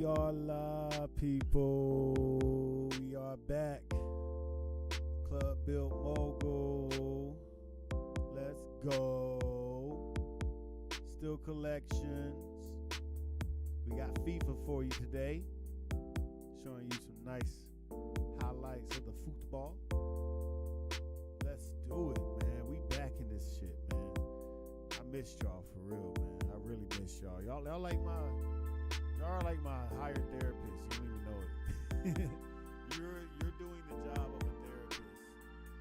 are live, people. We are back. Club Built Mogul. Let's go. Still collections. We got FIFA for you today. Showing you some nice highlights of the football. Let's do it, man. We back in this shit, man. I missed y'all for real, man. I really missed y'all. Y'all are like my hired therapist. You don't even know it. You're doing the job of a therapist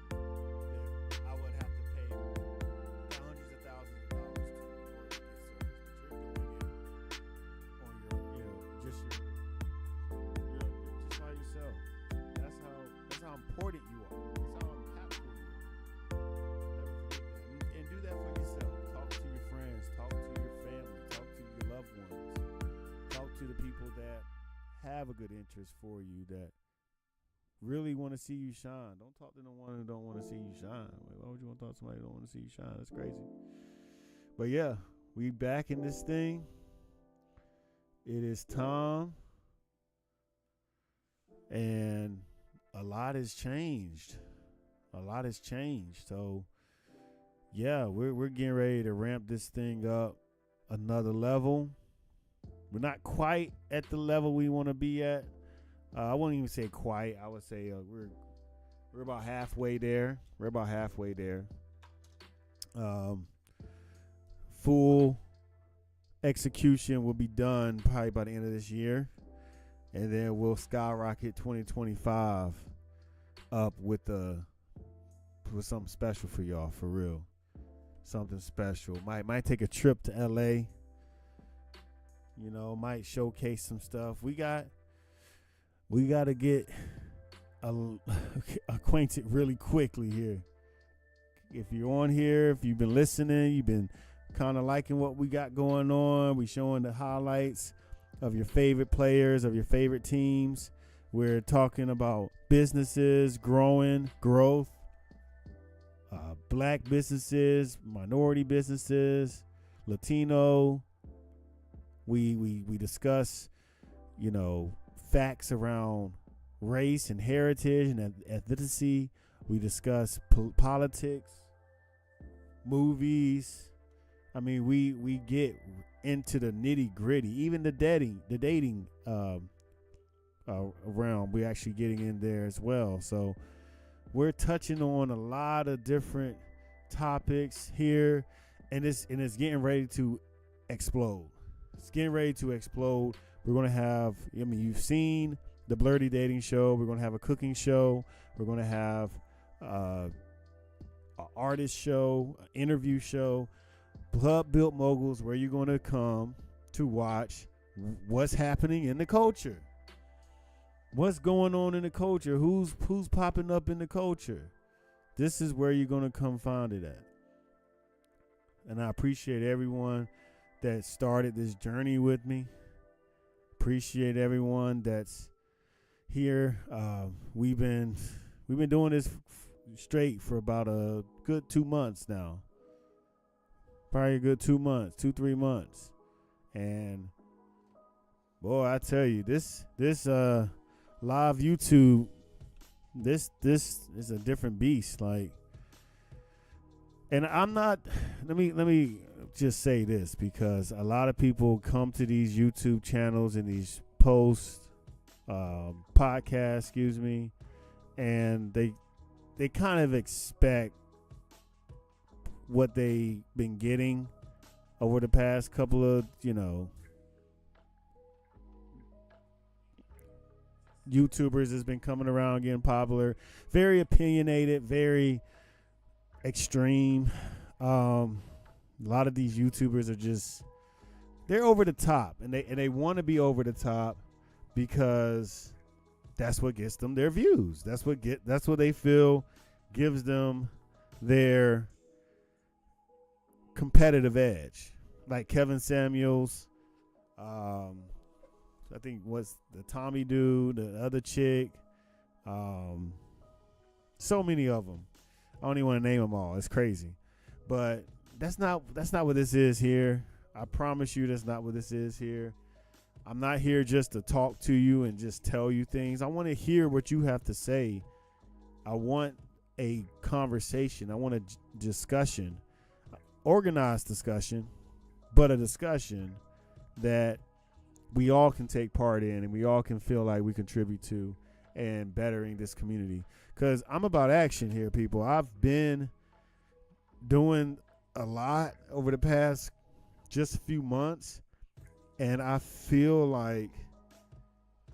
that I would have to pay hundreds of thousands of dollars to work this service, but you're doing it on your, just by yourself. That's how important you are. That's how impactful you are. Never forget that. And do that for yourself. Talk to your friends. Talk to your family. Talk to your loved ones. Talk to the people that have a good interest for you, that really want to see you shine. Don't talk to the one who don't want to see you shine. Like, why would you want to talk to somebody who don't want to see you shine? That's crazy. But yeah, we back in this thing. It is Tom. And a lot has changed. So yeah, we're getting ready to ramp this thing up another level. We're not quite at the level we want to be at. I won't even say quite. I would say we're about halfway there. Full execution will be done probably by the end of this year, and then we'll skyrocket 2025 up with something special for y'all, for real. Something special. Might take a trip to LA. You know, might showcase some stuff. We got to get acquainted really quickly here. If you're on here, if you've been listening, you've been kind of liking what we got going on. We showing the highlights of your favorite players, of your favorite teams. We're talking about businesses, growth, black businesses, minority businesses, Latino. We discuss, facts around race and heritage and ethnicity. We discuss politics, movies. I mean, we get into the nitty gritty, even the dating realm. We're actually getting in there as well. So we're touching on a lot of different topics here, and it's getting ready to explode. It's getting ready to explode. We're going to have, you've seen the Blurty Dating Show. We're going to have a cooking show. We're going to have an artist show, an interview show. Club Built Moguls, where you're going to come to watch what's happening in the culture. What's going on in the culture? Who's popping up in the culture? This is where you're going to come find it at. And I appreciate everyone that started this journey with me. Appreciate everyone that's here. We've been doing this straight for about a good 2 months now. Probably a good 2 months, 3 months. And boy, I tell you, this live YouTube, this is a different beast. Like, and I'm not, let me just say this, because a lot of people come to these YouTube channels and these podcasts, and they kind of expect what they've been getting over the past couple of, YouTubers has been coming around, getting popular, very opinionated, very extreme. A lot of these YouTubers are they're over the top, and they want to be over the top because that's what gets them their views. That's what they feel gives them their competitive edge. Like Kevin Samuels, I think what's the Tommy dude, the other chick, so many of them. I don't even want to name them all. It's crazy, but that's not what this is here. I promise you, that's not what this is here. I'm not here just to talk to you and just tell you things. I want to hear what you have to say. I want a conversation. I want a discussion, organized discussion, but a discussion that we all can take part in and we all can feel like we contribute to and bettering this community. Because I'm about action here, people. I've been doing a lot over the past just a few months, and I feel like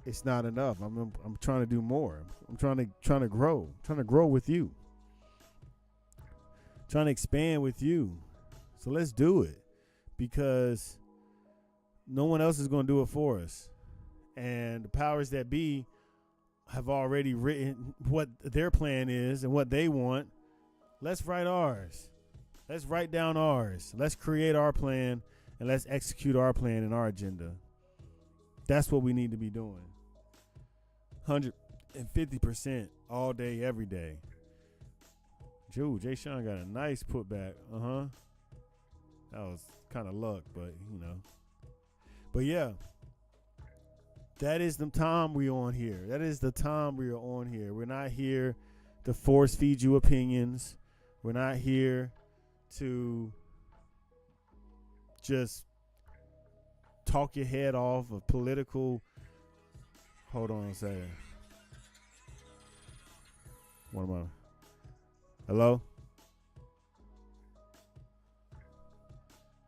it's not enough. I'm trying to do more. I'm trying to grow. I'm trying to grow with you. Trying to expand with you. So let's do it, because no one else is going to do it for us. And the powers that be have already written what their plan is and what they want. Let's write ours. Let's write down ours. Let's create our plan, and let's execute our plan and our agenda. That's what we need to be doing. 150% all day, every day. Jay Sean got a nice putback. That was kind of luck, but you know. But yeah, that is the time we on here. That is the time we are on here. We're not here to force feed you opinions. We're not here to just talk your head off of political. Hold on a second. What am I? Hello?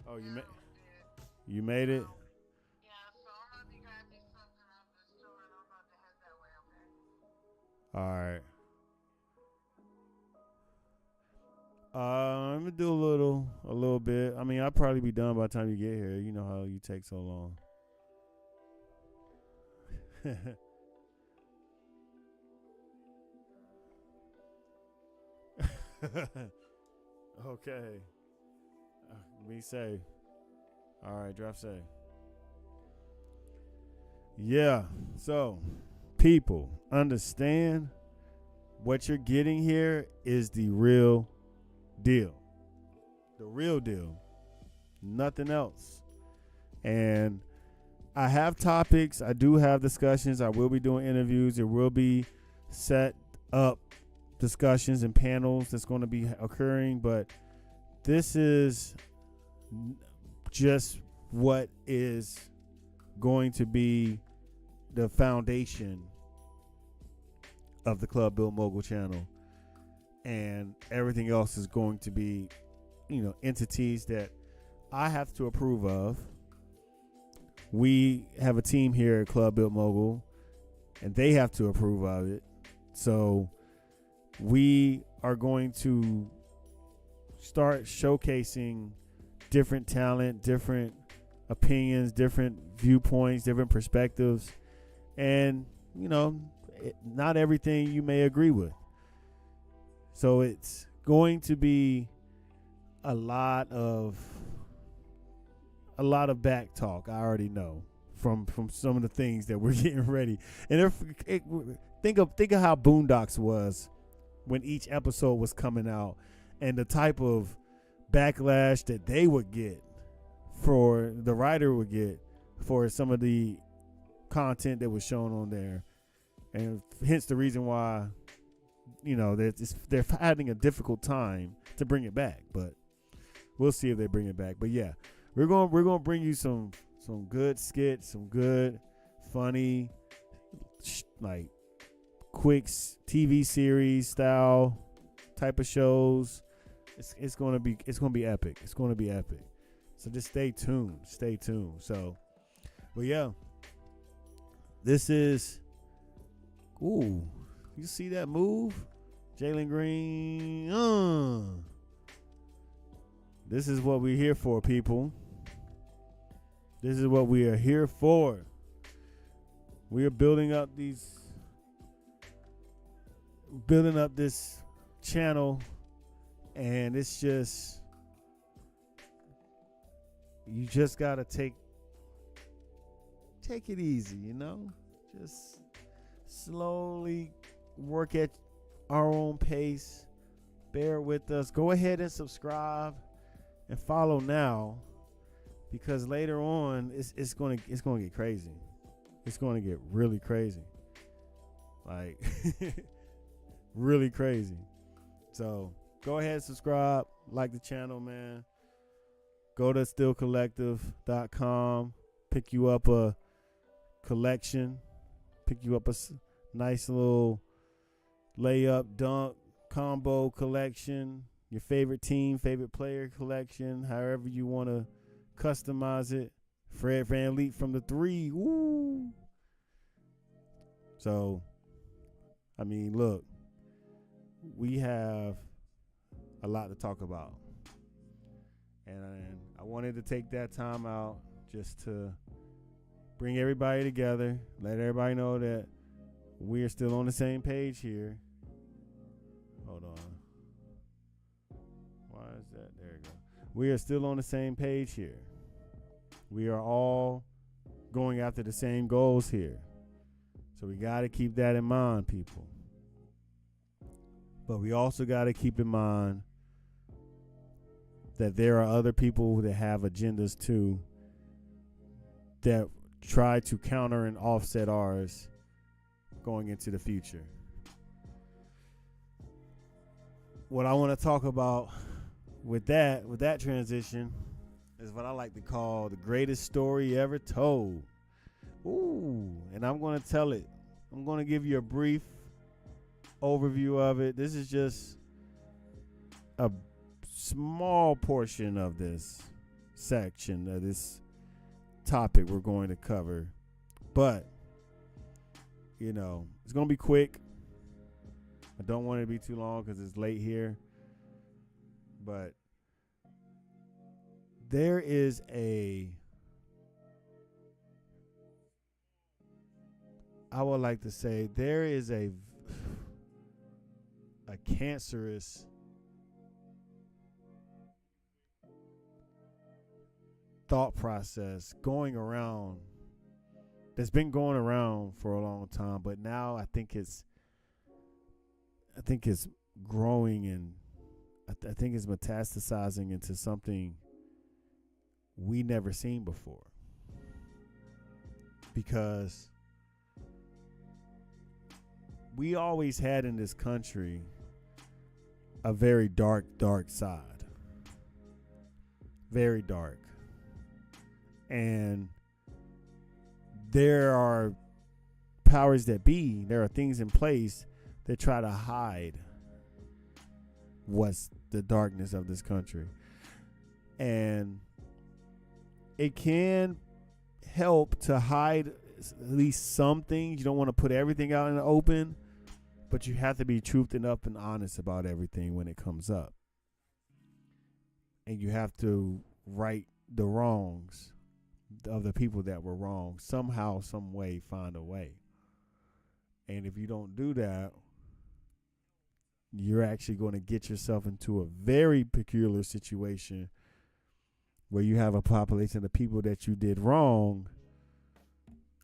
Oh, you made it? All right. I'm gonna do a little bit. I mean, I'll probably be done by the time you get here. You know how you take so long. Okay. Be safe. All right, drive safe. Yeah. So, people, understand what you're getting here is the real deal. The real deal. Nothing else. And I have topics. I do have discussions. I will be doing interviews. There will be set up discussions and panels that's going to be occurring. But this is just what is going to be the foundation of the Club Built Mogul channel, and everything else is going to be, entities that I have to approve of. We have a team here at Club Built Mogul, and they have to approve of it. So we are going to start showcasing different talent, different opinions, different viewpoints, different perspectives, and not everything you may agree with. So it's going to be a lot of back talk. I already know from some of the things that we're getting ready. And think of how Boondocks was when each episode was coming out, and the type of backlash that they would get, for the writer would get for some of the content that was shown on there. And hence the reason why, they're having a difficult time to bring it back. But we'll see if they bring it back. But yeah, we're gonna bring you some good skits, some good, funny, like quick TV series style type of shows. It's gonna be epic. It's gonna be epic. So just stay tuned. Stay tuned. So, but yeah, this is. Ooh, you see that move? Jalen Green. This is what we're here for, people. This is what we are here for. We are building up this channel, and it's just, you just gotta take it easy, just slowly work at our own pace. Bear with us. Go ahead and subscribe and follow now, because later on it's gonna get crazy. It's gonna get really crazy, like really crazy. So go ahead, subscribe, like the channel, man. Go to stillcollective.com, pick you up a collection, pick you up a nice little layup dunk combo collection, your favorite team, favorite player collection, however you want to customize it. Fred VanVleet from the 3. Woo! So, I mean, look, we have a lot to talk about. And I wanted to take that time out just to bring everybody together, let everybody know that we are still on the same page here. Hold on. Why is that? There you go. We are still on the same page here. We are all going after the same goals here. So we got to keep that in mind, people. But we also got to keep in mind that there are other people that have agendas too that try to counter and offset ours going into the future. What I want to talk about with that transition is what I like to call the greatest story ever told. Ooh, and I'm going to tell it. I'm going to give you a brief overview of it. This is just a small portion of this section of this topic we're going to cover, but it's going to be quick. I don't want it to be too long because it's late here, but there is I would like to say there is a cancerous thought process that's been going around for a long time, but now I think it's growing, and I think it's metastasizing into something we never seen before, because we always had in this country a very dark side, very dark. And there are powers that be, there are things in place that try to hide what's the darkness of this country. And it can help to hide at least some things. You don't want to put everything out in the open, but you have to be truthed up and honest about everything when it comes up. And you have to right the wrongs of the people that were wrong. Somehow, some way, find a way. And if you don't do that, you're actually going to get yourself into a very peculiar situation where you have a population of people that you did wrong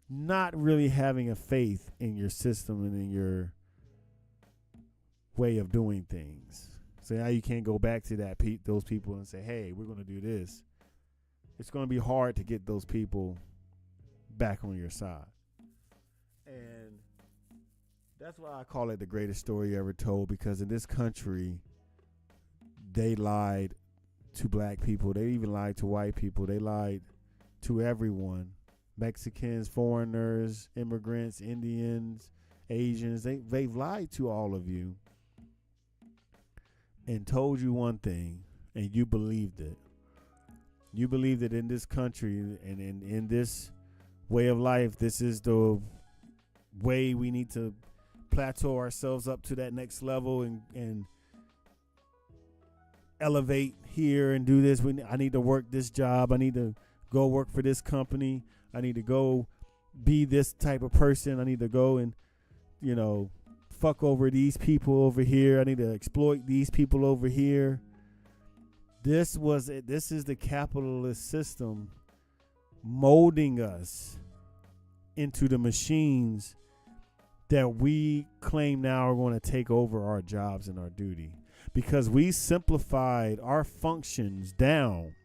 not really having a faith in your system and in your way of doing things. So now you can't go back to those people and say, hey, we're going to do this. It's going to be hard to get those people back on your side. And that's why I call it the greatest story ever told, because in this country, they lied to black people. They even lied to white people. They lied to everyone. Mexicans, foreigners, immigrants, Indians, Asians. They've lied to all of you and told you one thing, and you believed it. You believed it in this country and in this way of life. This is the way we need to plateau ourselves up to that next level and elevate here and do this. I need to work this job. I need to go work for this company. I need to go be this type of person. I need to go and, fuck over these people over here. I need to exploit these people over here. This is the capitalist system molding us into the machines that we claim now are going to take over our jobs and our duty, because we simplified our functions down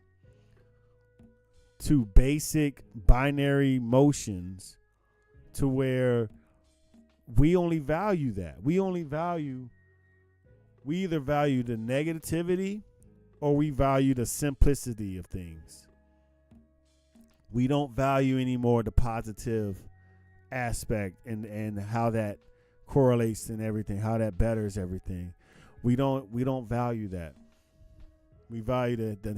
to basic binary motions to where we only value that. We either value the negativity or we value the simplicity of things. We don't value anymore the positive aspect and how that correlates and everything, how that betters everything. We don't value that. We value the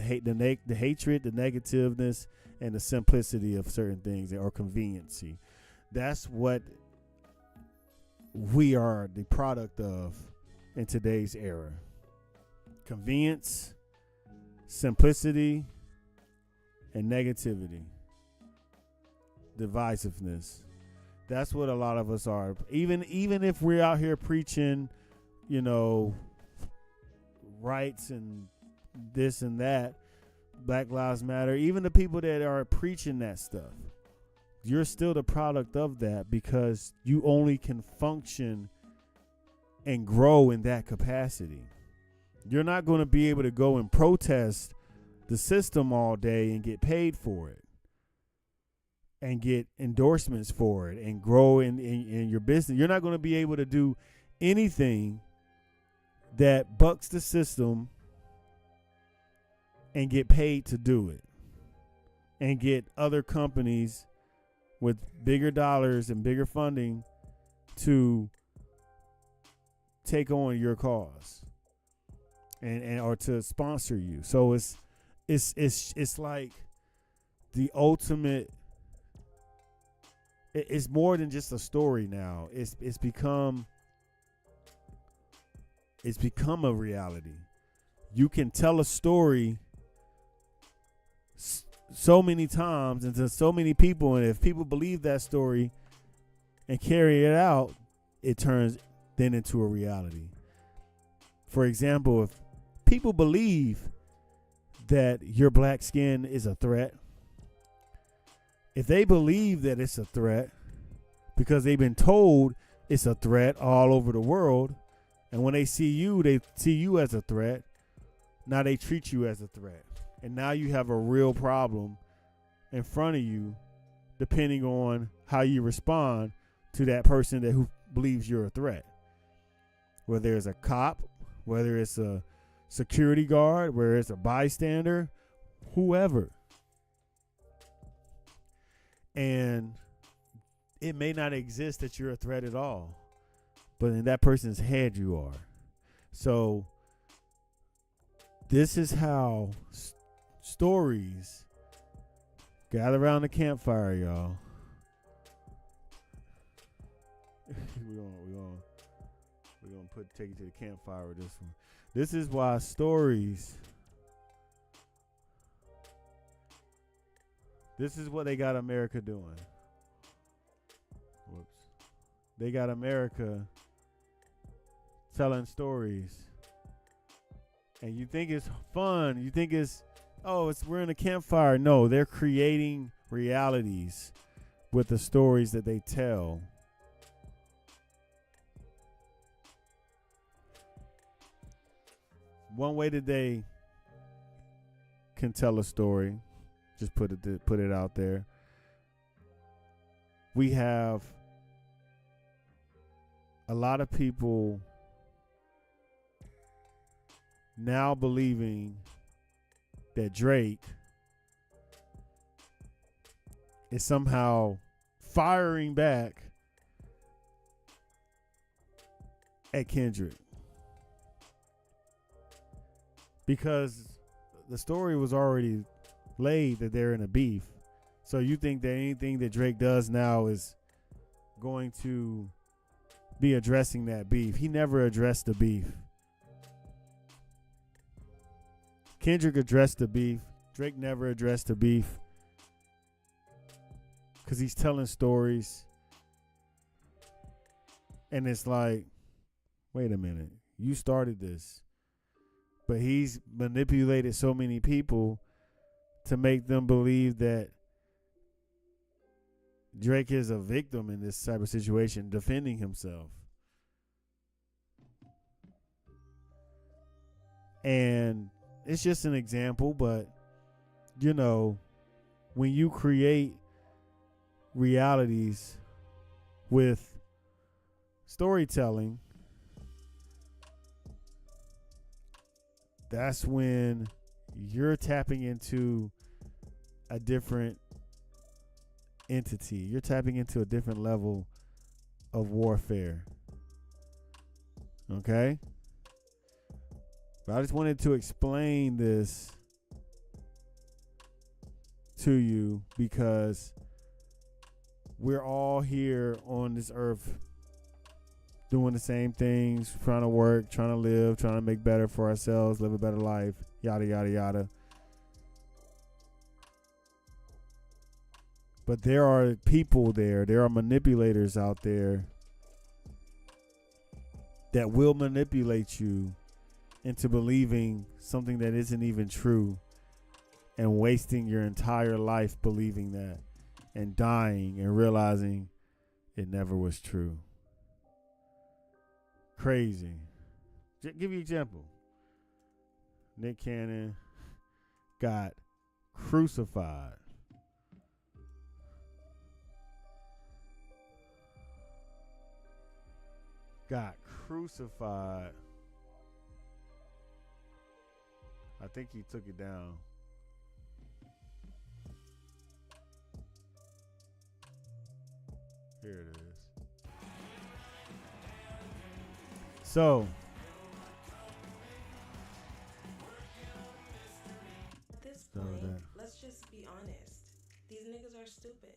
hatred, the negativeness, and the simplicity of certain things or conveniency. That's what we are the product of in today's era. Convenience, simplicity, and negativity. Divisiveness. That's what a lot of us are. Even if we're out here preaching, rights and this and that, Black Lives Matter, even the people that are preaching that stuff, you're still the product of that because you only can function and grow in that capacity. You're not going to be able to go and protest the system all day and get paid for it and get endorsements for it and grow in your business. You're not going to be able to do anything that bucks the system and get paid to do it and get other companies with bigger dollars and bigger funding to take on your cause and or to sponsor you. So it's like the ultimate. It's more than just a story now. It's become a reality. You can tell a story so many times and to so many people, and if people believe that story and carry it out, it turns then into a reality. For example, if people believe that your black skin is a threat, if they believe that it's a threat because they've been told it's a threat all over the world, and when they see you as a threat, now they treat you as a threat. And now you have a real problem in front of you, depending on how you respond to that person who believes you're a threat. Whether it's a cop, whether it's a security guard, whether it's a bystander, whoever. And it may not exist that you're a threat at all, but in that person's head you are. So this is how stories gather around the campfire, y'all. We're gonna take you to the campfire with this one. This is why stories. This is what they got America doing. Whoops. They got America telling stories. And you think it's fun. You think we're in a campfire. No, they're creating realities with the stories that they tell. One way that they can tell a story, just put it out there. We have a lot of people now believing that Drake is somehow firing back at Kendrick. Because the story was already laid that they're in a beef. So you think that anything that Drake does now is going to be addressing that beef. He never addressed the beef. Kendrick addressed the beef. Drake never addressed the beef. Because he's telling stories. And it's like, wait a minute. You started this. But he's manipulated so many people to make them believe that Drake is a victim in this type of situation, defending himself. And it's just an example, but, when you create realities with storytelling, that's when you're tapping into a different entity. You're tapping into a different level of warfare. Okay? But I just wanted to explain this to you because we're all here on this earth doing the same things, trying to work, trying to live, trying to make better for ourselves, live a better life, yada, yada, yada. But there are people there are manipulators out there that will manipulate you into believing something that isn't even true and wasting your entire life believing that and dying and realizing it never was true. Crazy. Give you an example. Nick Cannon got crucified. Got crucified. I think he took it down. Here it is. So, at this point, let's just be honest. These niggas are stupid.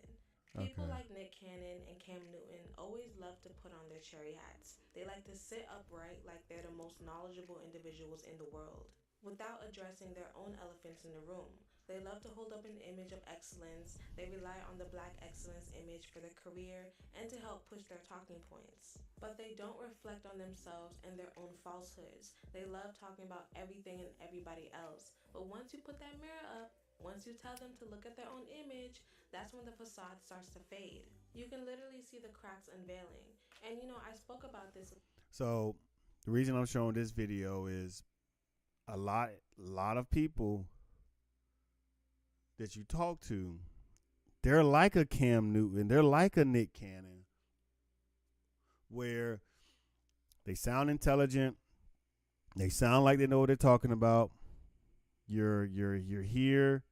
People like Nick Cannon and Cam Newton always love to put on their cherry hats. They like to sit upright like they're the most knowledgeable individuals in the world, without addressing their own elephants in the room. They love to hold up an image of excellence. They rely on the black excellence image for their career and to help push their talking points. But they don't reflect on themselves and their own falsehoods. They love talking about everything and everybody else. But once you put that mirror up, once you tell them to look at their own image, that's when the facade starts to fade. You can literally see the cracks unveiling. And I spoke about this. So the reason I'm showing this video is a lot of people that you talk to, they're like a Cam Newton, they're like a Nick Cannon, where they sound intelligent, they sound like they know what they're talking about. You're here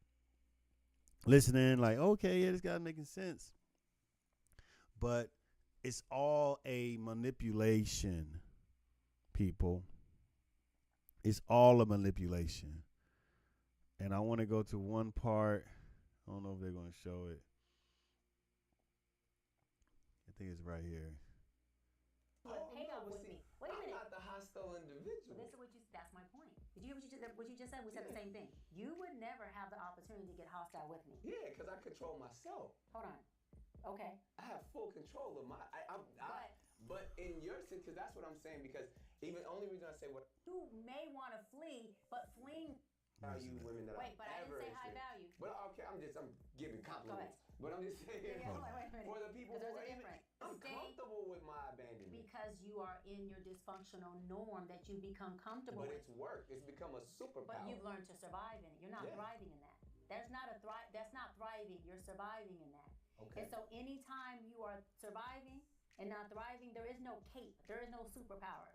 listening, like, okay, yeah, this guy's making sense. But it's all a manipulation, people. It's all a manipulation. And I want to go to one part. I don't know if they're going to show it. I think it's right here. Hang out with me. Wait a minute. I'm not the hostile individual. That's my point. Did you hear what you just said? We said the same thing. You would never have the opportunity to get hostile with me. Yeah, because I control myself. Hold on. Okay. I have full control of my. But in your sense, because that's what I'm saying. Because even only reason I say what you may want to flee, but fleeing. Value women that wait, but I didn't say high value. But okay, I'm giving compliments. But I'm just saying wait a minute. For the people who are I'm comfortable with my abandonment. Because you are in your dysfunctional norm that you become comfortable with. But it's work. It's become a superpower. But you've learned to survive in it. You're not thriving in that. That's not thriving. You're surviving in that. Okay. And so anytime you are surviving and not thriving, there is no cape. There is no superpower.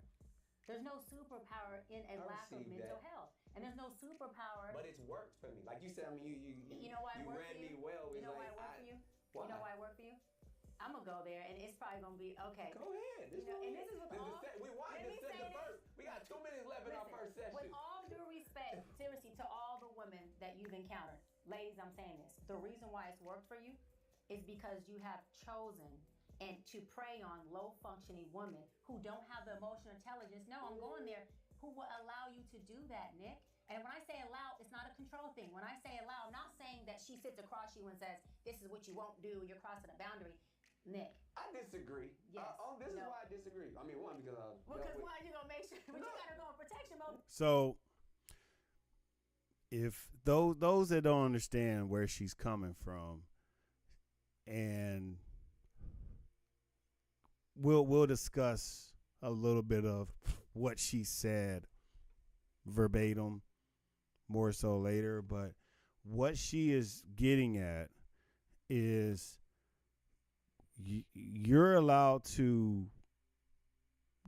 There's no superpower in a lack of mental health. And there's no superpower. But it's worked for me. Like you said, I mean, you know why I work ran for you? Me well. You know why I work for you? Why? You know why I work for you? I'm going to go there, and it's probably going to be, okay. Go ahead. And this is with all... We wanted to set the first. We got 2 minutes left in our first session. With all due respect, seriously, to all the women that you've encountered, ladies, I'm saying this. The reason why it's worked for you is because you have chosen and to prey on low-functioning women who don't have the emotional intelligence. No, I'm going there. Who will allow you to do that, Nick? And when I say allow, it's not a control thing. When I say allow, I'm not saying that she sits across you and says, this is what you won't do, you're crossing a boundary. Nick. I disagree. Yes. This is why I disagree. I mean, one, because why are you going to make sure? But you got to go in protection mode. So, if those that don't understand where she's coming from, and we'll discuss a little bit of what she said verbatim more so later, but what she is getting at is you're allowed to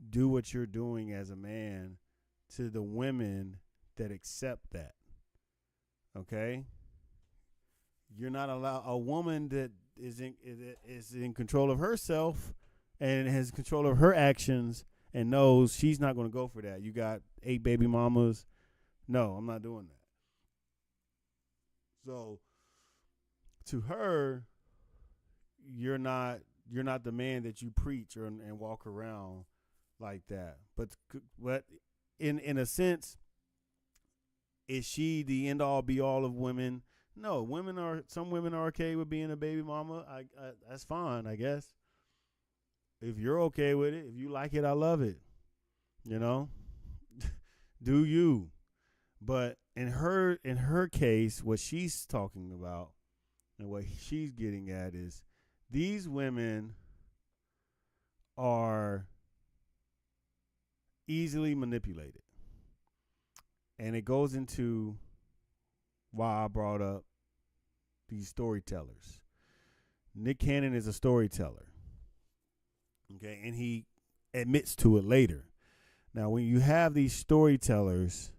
do what you're doing as a man to the women that accept that. Okay? You're not allowed a woman that is in control of herself and has control of her actions and knows she's not going to go for that. You got 8 baby mamas. No, I'm not doing that. So to her, you're not the man that you preach and walk around like that. But in a sense, is she the end all be all of women? No, some women are okay with being a baby mama. I that's fine, I guess. If you're okay with it, if you like it, I love it. You know, do you? But in her case, what she's talking about and what she's getting at is these women are easily manipulated. And it goes into why I brought up these storytellers. Nick Cannon is a storyteller. Okay, and he admits to it later. Now, when you have these storytellers,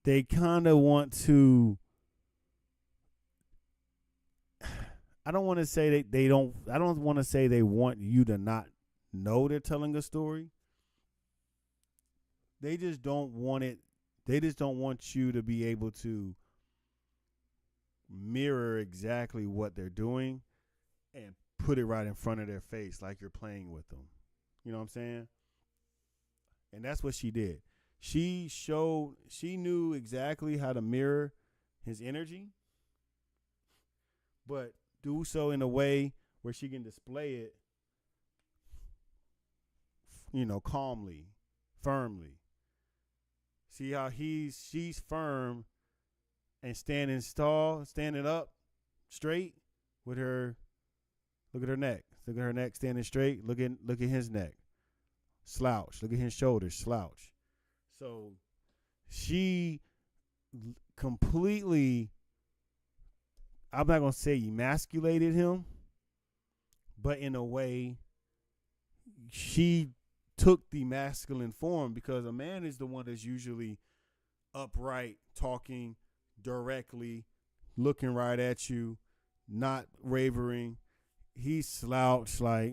they kind of want to, I don't want to say they don't, I don't want to say they want you to not know they're telling a story. They just don't want it. They just don't want you to be able to mirror exactly what they're doing and put it right in front of their face like you're playing with them. You know what I'm saying? And that's what she did. She knew exactly how to mirror his energy, but do so in a way where she can display it, calmly, firmly. See how she's firm and standing up straight with her. Look at her neck. Look at her neck standing straight. Look at his neck. Slouch. Look at his shoulders. Slouch. So she completely, I'm not going to say emasculated him, but in a way, she took the masculine form, because a man is the one that's usually upright, talking directly, looking right at you, not wavering. He slouched like,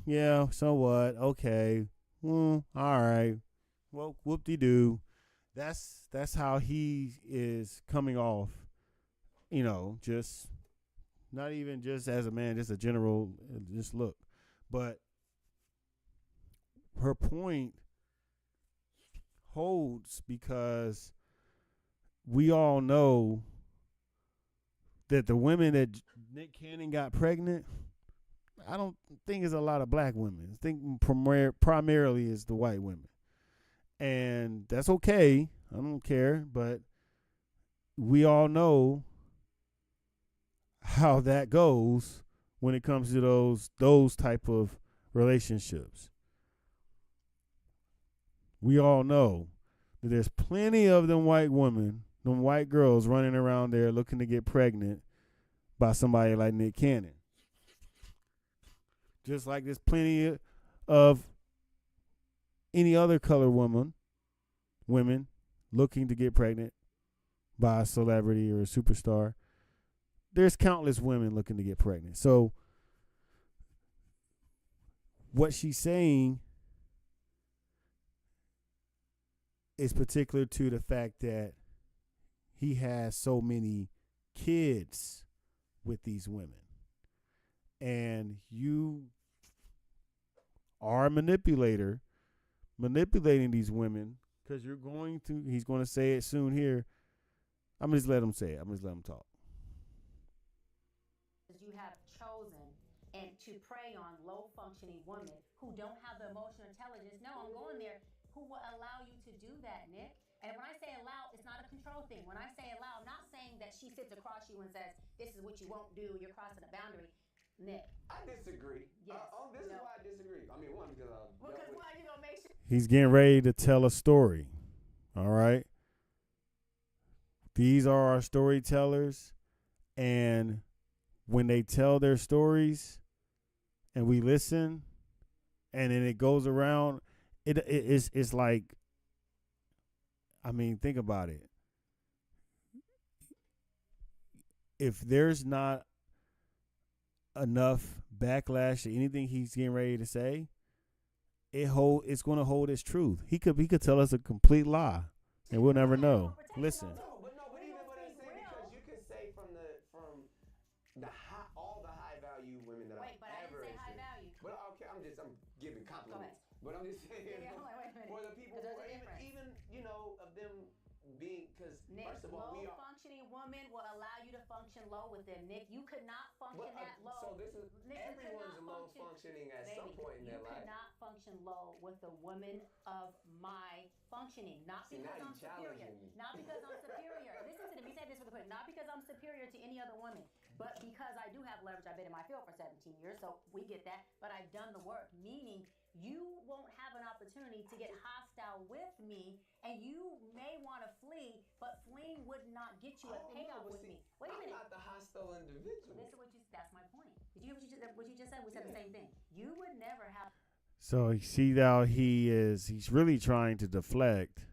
yeah, so what? Okay. All right. Well, whoop-de-doo. That's how he is coming off, just not even just as a man, just a general, just look. But her point holds because we all know that the women that Nick Cannon got pregnant, I don't think it's a lot of black women. I think primarily is the white women. And that's okay. I don't care. But we all know how that goes when it comes to those type of relationships. We all know that there's plenty of them white women, them white girls running around there looking to get pregnant by somebody like Nick Cannon. Just like there's plenty of any other colored women looking to get pregnant by a celebrity or a superstar. There's countless women looking to get pregnant. So what she's saying is particular to the fact that he has so many kids with these women. And you are a manipulator, manipulating these women, because he's going to say it soon here. I'm going to just let him say it. I'm going to just let him talk. You have chosen and to prey on low-functioning women who don't have the emotional intelligence. No, I'm going there. Who will allow you to do that, Nick? And when I say allow, it's not a control thing. When I say allow, I'm not saying that she sits across you and says, this is what you won't do, you're crossing a boundary. Nick. I disagree. Yes. This is why I disagree. I mean, one, because why you gonna make sure he's getting ready to tell a story. All right. these are our storytellers, and when they tell their stories and we listen and then it goes around, it's like, I mean, think about it. If there's not enough backlash to anything he's getting ready to say, it's going to hold its truth. He could tell us a complete lie, and we'll never know. Listen. But even what I'm saying, because you can say from all the high value women that Wait, but I didn't say high value. But okay, I'm giving compliments. But I'm just saying, wait a minute. for the people who are even of them being, because first of all, low functioning woman will allow you to function low with them. Nick, you could not function that low. So this is everyone's low functioning at some point in their life. You could not function low with a woman of my functioning, not because I'm superior. Not because I'm superior. Listen to me. Say this real quick. Not because I'm superior to any other woman, but because I do have leverage. I've been in my field for 17 years, so we get that. But I've done the work, meaning you won't have an opportunity to get hostile with me, and you may want to flee, but fleeing would not get you a payoff with me. Wait a minute. I'm not the hostile individual. That's my point. Did you hear what you just said? We said the same thing. You would never have. So you see how he's really trying to deflect,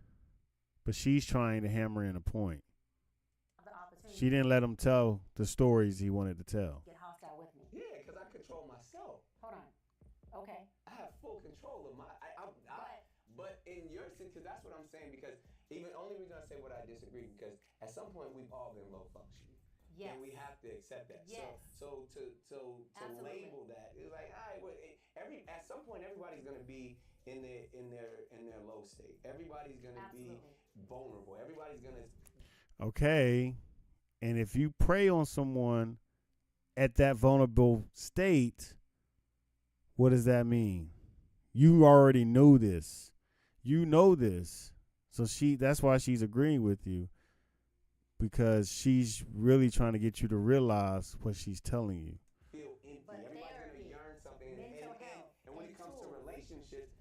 but she's trying to hammer in a point. She didn't let him tell the stories he wanted to tell. Get hostile with me. Yeah, because I control myself. Hold on. Okay. I have full control of my. But in your sense, because that's what I'm saying. Because only reason I say what I disagree, because at some point we've all been low functioning. Yes. And we have to accept that. Yes. So to label that, it's like, all right, well, at some point everybody's gonna be in their low state. Everybody's gonna be vulnerable. Everybody's gonna. Okay, and if you prey on someone at that vulnerable state, what does that mean? You already know this. You know this. So that's why she's agreeing with you, because she's really trying to get you to realize what she's telling you. Feel empty. Everybody's going to yearn something. And when it comes to relationships,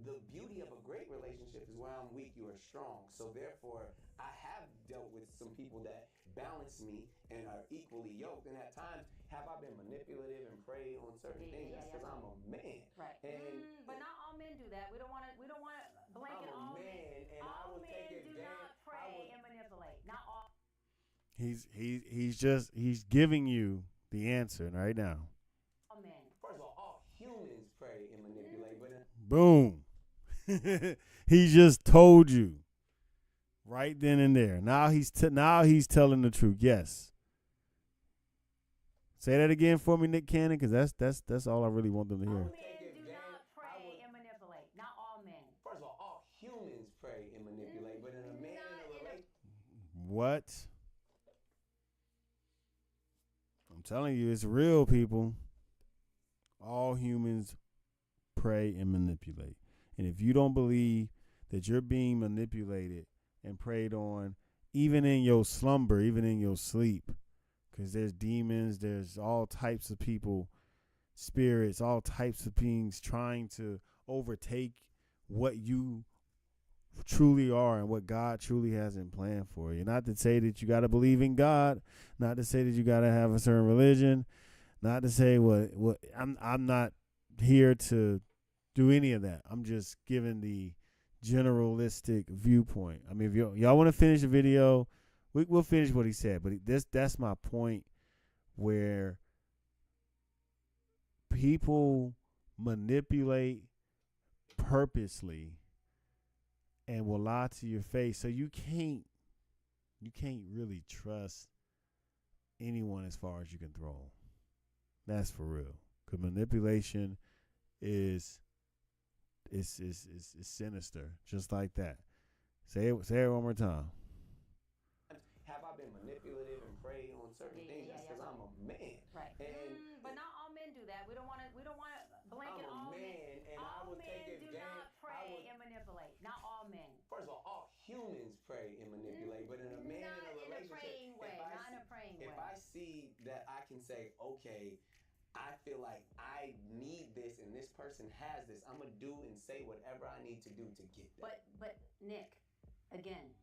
the beauty of a great relationship is where I'm weak, you are strong. So therefore, I have dealt with some people that balance me and are equally yoked. And at times, have I been manipulative and preyed on certain things? That's because I'm a man. Right. But not all men do that. We don't want to blanket all men. And all men do not prey and manipulate. Not all. He's giving you the answer right now. All men. First of all humans prey and manipulate. Boom. He just told you right then and there. Now he's telling the truth. Yes. Say that again for me, Nick Cannon, because that's all I really want them to hear. All men do not prey and manipulate. Not all men. First of all humans prey and manipulate, but in a man in a relationship. What? I'm telling you, it's real, people. All humans prey and manipulate. And if you don't believe that you're being manipulated and preyed on, even in your slumber, even in your sleep, because there's demons, there's all types of people, spirits, all types of beings trying to overtake what you truly are and what God truly has in plan for you. Not to say that you got to believe in God, not to say that you got to have a certain religion, not to say what I'm not here to do any of that. I'm just giving the generalistic viewpoint. I mean, if y'all want to finish the video, we'll finish what he said, but that's my point, where people manipulate purposely and will lie to your face. So you can't really trust anyone as far as you can throw them. That's for real. Because manipulation is sinister, just like that. Say it one more time. Have I been manipulative and preyed on certain things? That's because I'm a man. Right. But not all men do that. We don't want to blanket all men. And all I would men take do advantage. not prey and manipulate. Not all men. First of all humans prey and manipulate, but in a man in a relationship, not in a praying way. If I see that I can say, okay, I feel like I need this and this person has this, I'm gonna do and say whatever I need to do to get that. But Nick, again,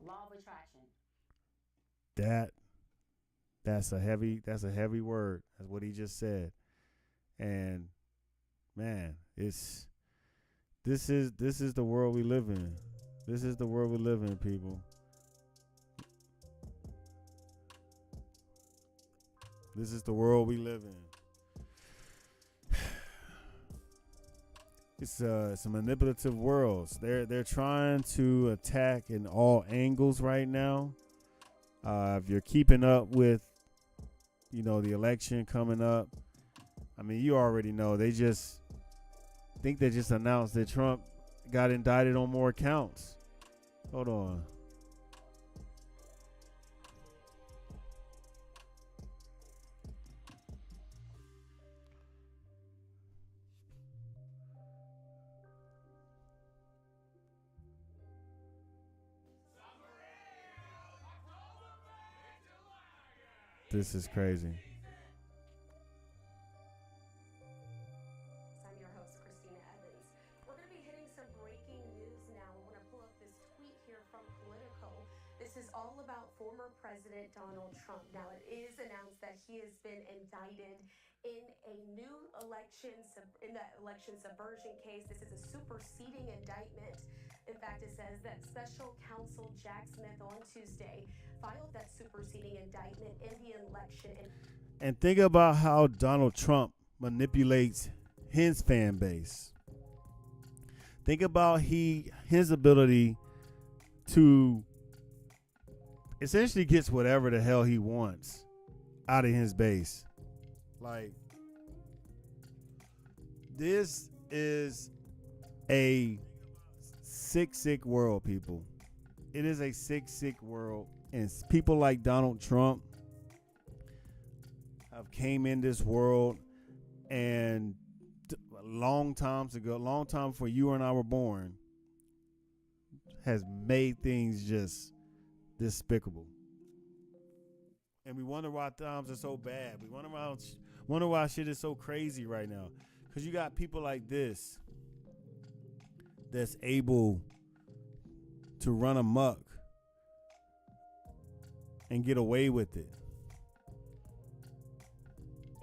law of attraction. that's a heavy word. That's what he just said. And man, this is the world we live in. This is the world we live in, people. This is the world we live in. It's a manipulative world. They're trying to attack in all angles right now. If you're keeping up with, the election coming up, I mean, you already know they just announced that Trump got indicted on more counts. Hold on. This is crazy. I'm your host, Christina Evans. We're going to be hitting some breaking news now. We're going to pull up this tweet here from Politico. This is all about former President Donald Trump. Now, it is announced that he has been indicted in a new election subversion case. This is a superseding indictment. In fact, it says that special counsel Jack Smith on Tuesday filed that superseding indictment in the election. And think about how Donald Trump manipulates his fan base. Think about his ability to essentially gets whatever the hell he wants out of his base. Like, this is a sick world, people. It is a sick world. And people like Donald Trump have came in this world, and a long time before you and I were born, has made things just despicable. And we wonder why times are so bad. We wonder why shit is so crazy right now. Because you got people like this that's able to run amok and get away with it.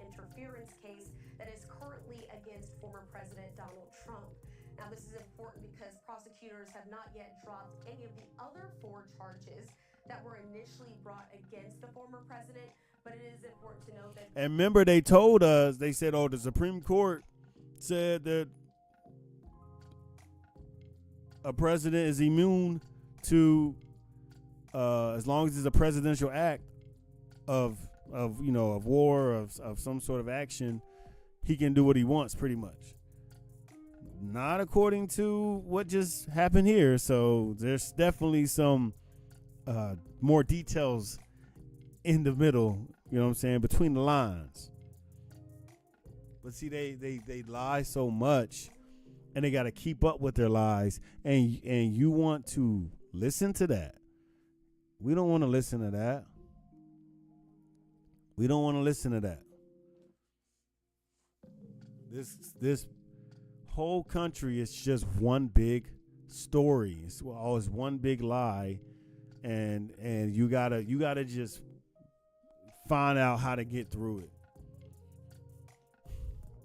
Interference case that is currently against former President Donald Trump. Now, this is important because prosecutors have not yet dropped any of the other 4 charges that were initially brought against the former president, but it is important to note that. And remember, they told us, they said, the Supreme Court said that a president is immune to, as long as it's a presidential act of war, of some sort of action, he can do what he wants, pretty much. Not according to what just happened here. So there's definitely some more details in the middle, you know what I'm saying, between the lines. But see, they lie so much, and they got to keep up with their lies, and you want to listen to that. We don't want to listen to that. We don't want to listen to that. This whole country is just one big story. It's always one big lie, and you gotta just find out how to get through it.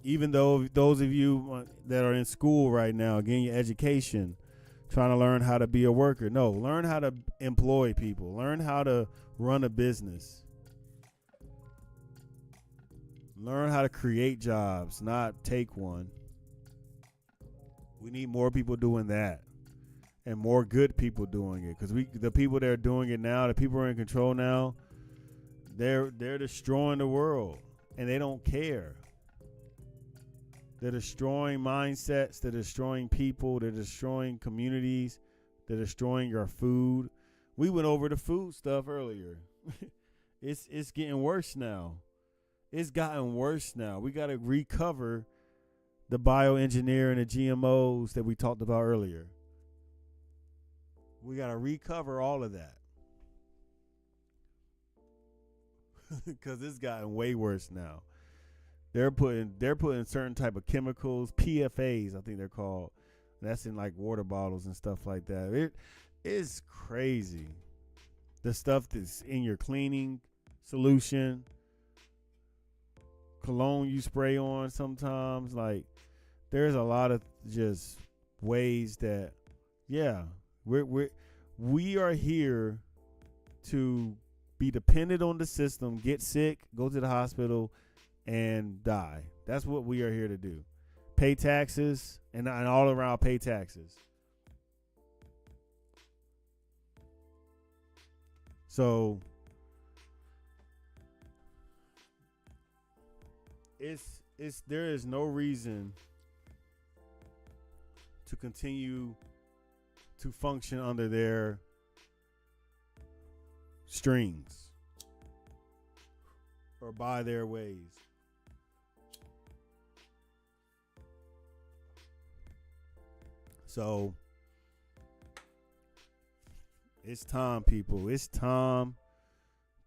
Even though those of you that are in school right now, getting your education, trying to learn how to be a worker. No, learn how to employ people. Learn how to run a business. Learn how to create jobs, not take one. We need more people doing that, and more good people doing it. Because the people that are doing it now, the people who are in control now, they're destroying the world, and they don't care. They're destroying mindsets. They're destroying people. They're destroying communities. They're destroying our food. We went over the food stuff earlier. It's getting worse now. It's gotten worse now. We got to recover the bioengineering and the GMOs that we talked about earlier. We got to recover all of that. Because it's gotten way worse now. They're putting certain type of chemicals, PFAs, I think they're called. That's in like water bottles and stuff like that. It is crazy. the stuff that's in your cleaning solution, cologne you spray on sometimes. Like, there's a lot of just ways that, yeah, we are here to be dependent on the system, get sick, go to the hospital, and die. That's what we are here to do. Pay taxes and all around pay taxes. So there is no reason to continue to function under their strings or by their ways. So it's time, people. It's time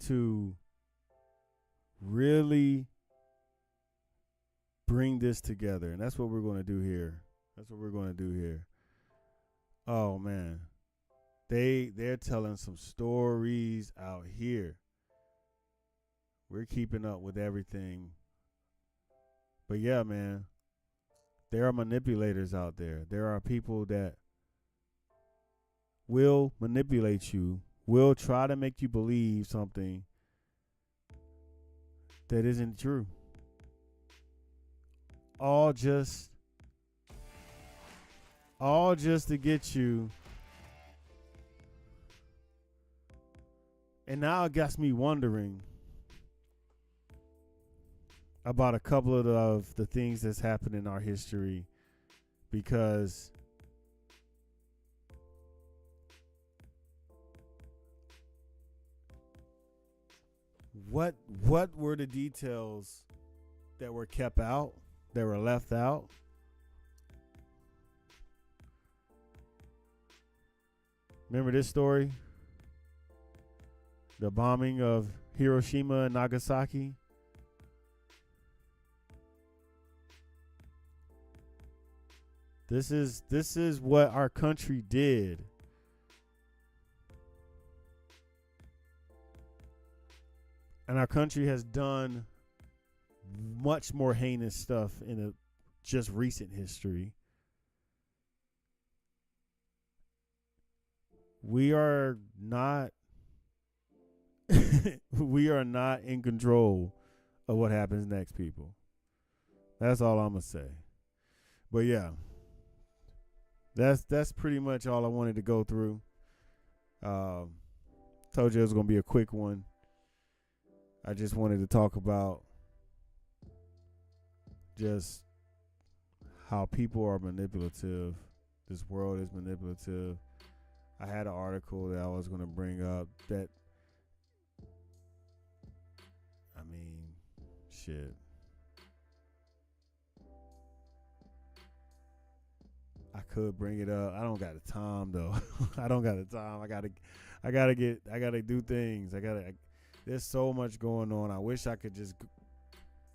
to really bring this together. And that's what we're going to do here. Oh, man. They're telling some stories out here. We're keeping up with everything. But yeah, man, there are manipulators out there. There are people that will manipulate you, will try to make you believe something that isn't true. All just to get you. And now it got me wondering about a couple of the things that's happened in our history, because what were the details that were kept out, that were left out? Remember this story? The bombing of Hiroshima and Nagasaki? This is what our country did. And our country has done much more heinous stuff in just recent history. We are not we are not in control of what happens next, people. That's all I'm gonna say. But yeah, that's pretty much all I wanted to go through. Told you it was gonna be a quick one. I just wanted to talk about just how people are manipulative. This world is manipulative. I had an article that I was going to bring up that, I mean, shit. I could bring it up. I don't got the time though. I don't got the time. I gotta do things. There's so much going on. I wish I could just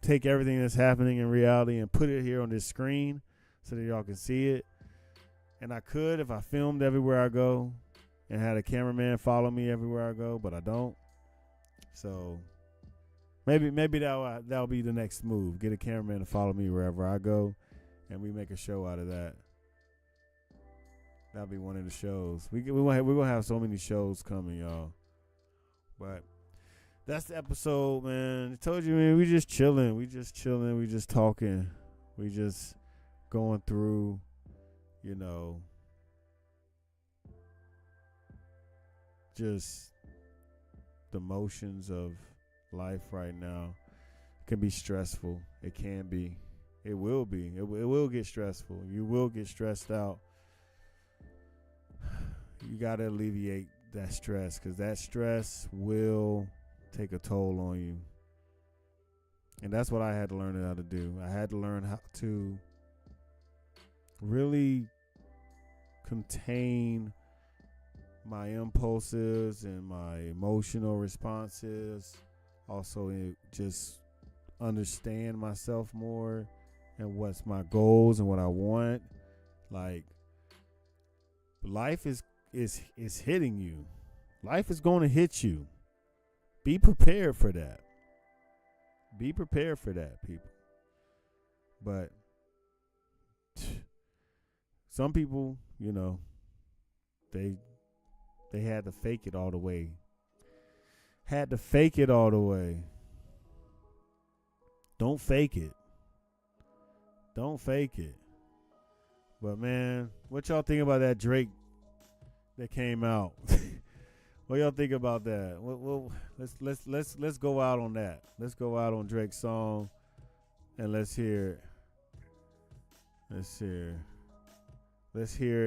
take everything that's happening in reality and put it here on this screen so that y'all can see it. And I could if I filmed everywhere I go and had a cameraman follow me everywhere I go, but I don't. So maybe that'll be the next move. Get a cameraman to follow me wherever I go, and we make a show out of that. That'll be one of the shows. We're gonna have so many shows coming, y'all. But that's the episode, man. I told you, man, we just chilling. We just talking. We just going through, just the motions of life right now. It can be stressful. It can be. It will be. It will get stressful. You will get stressed out. You got to alleviate that stress, because that stress will take a toll on you. And that's what I had to learn how to do. I had to learn how to really contain my impulses and my emotional responses. Also, just understand myself more and what's my goals and what I want. Like, life is hitting you. Life is going to hit you. Be prepared for that. Be prepared for that, people. But some people, you know, they had to fake it all the way. Had to fake it all the way. Don't fake it. Don't fake it. But man, what y'all think about that Drake that came out? What y'all think about that? Well, let's go out on that. Let's go out on Drake's song, and let's hear it. Let's hear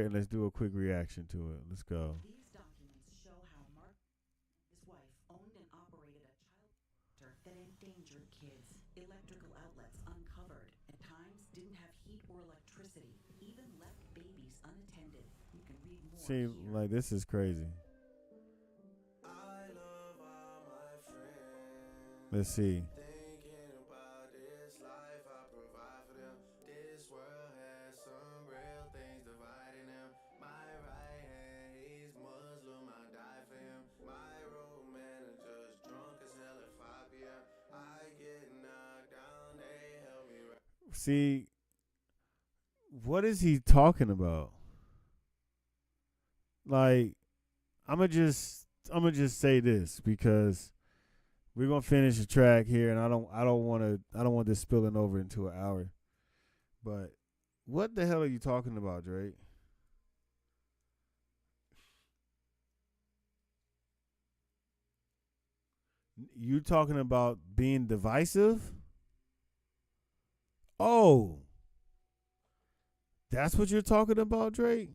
it, and let's do a quick reaction to it. Let's go. These documents show how Mark and his wife owned and operated a child center that endangered kids. Electrical outlets uncovered. At times, didn't have heat or electricity. Even left babies unattended. You can read more. See, like, this is crazy. Let's see. See, what is he talking about? Like, I'ma just say this because we're gonna finish the track here, and I don't want this spilling over into an hour. But what the hell are you talking about, Drake? You talking about being divisive? Oh, that's what you're talking about, Drake?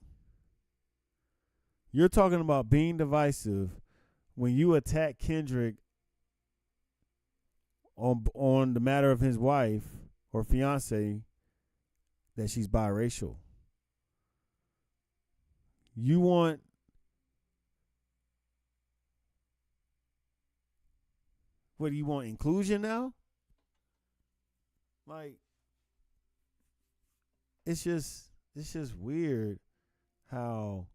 You're talking about being divisive when you attack Kendrick on the matter of his wife or fiance that she's biracial. You want what do you want, inclusion now? Like, it's just weird how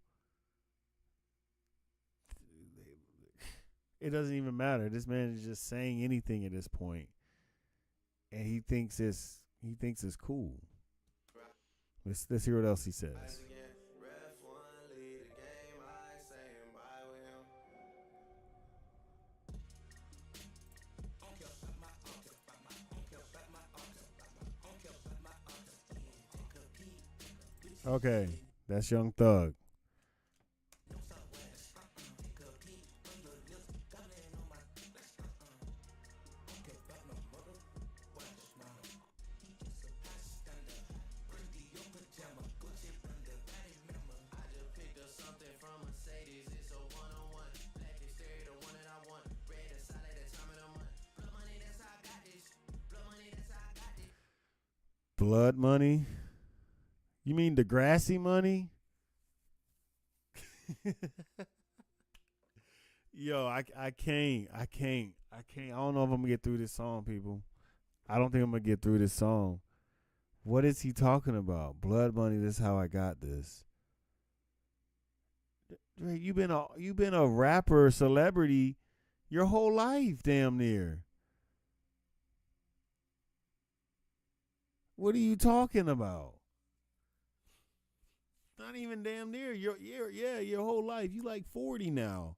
it doesn't even matter. This man is just saying anything at this point, and he thinks it's cool. Let's hear what else he says. Okay, that's Young Thug. Blood money? You mean Degrassi money? Yo, I can't. I don't know if I'm gonna get through this song, people. I don't think I'm gonna get through this song. What is he talking about? Blood money, this is how I got this. Drake, you've been a rapper, celebrity your whole life, damn near. What are you talking about? Not even damn near. Your whole life. You like 40 now.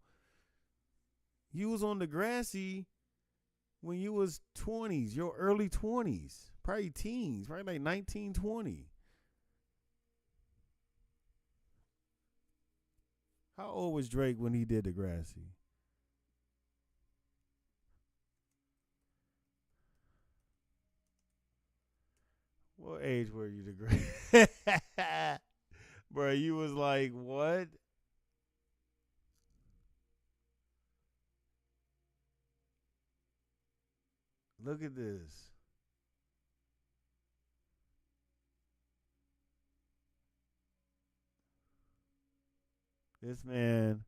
You was on Degrassi when you was 20s, your early 20s, probably teens, probably like 19, 20. How old was Drake when he did Degrassi? What age were you, Degrassi? Bro, you was like, what? Look at this. This man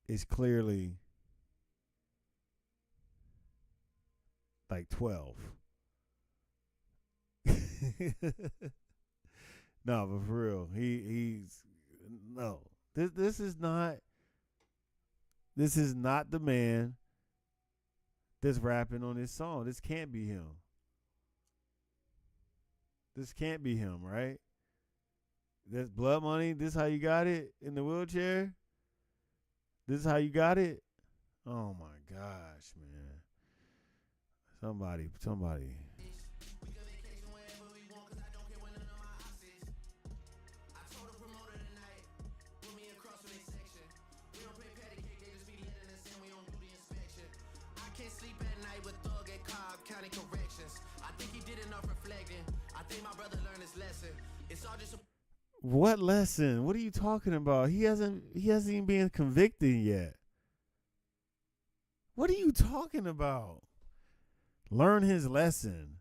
is clearly like 12. No, but for real, he's no. This is not the man that's rapping on this song. This can't be him. This can't be him, right? That's Blood Money. This how you got it in the wheelchair? This is how you got it? Oh my gosh, man. Somebody. What lesson? What are you talking about? He hasn't even been convicted yet. What are you talking about? Learn his lesson.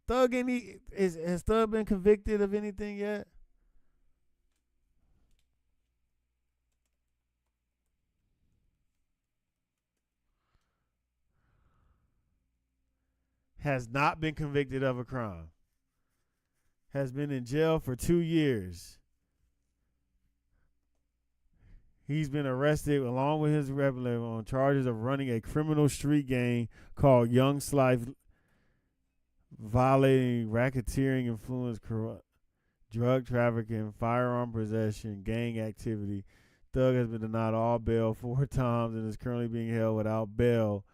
Thug, has Thug been convicted of anything yet? Has not been convicted of a crime. Has been in jail for 2 years. He's been arrested along with his rebel on charges of running a criminal street gang called Young Slife, violating racketeering, influence, corrupt, drug trafficking, firearm possession, gang activity. Thug has been denied all bail 4 times and is currently being held without bail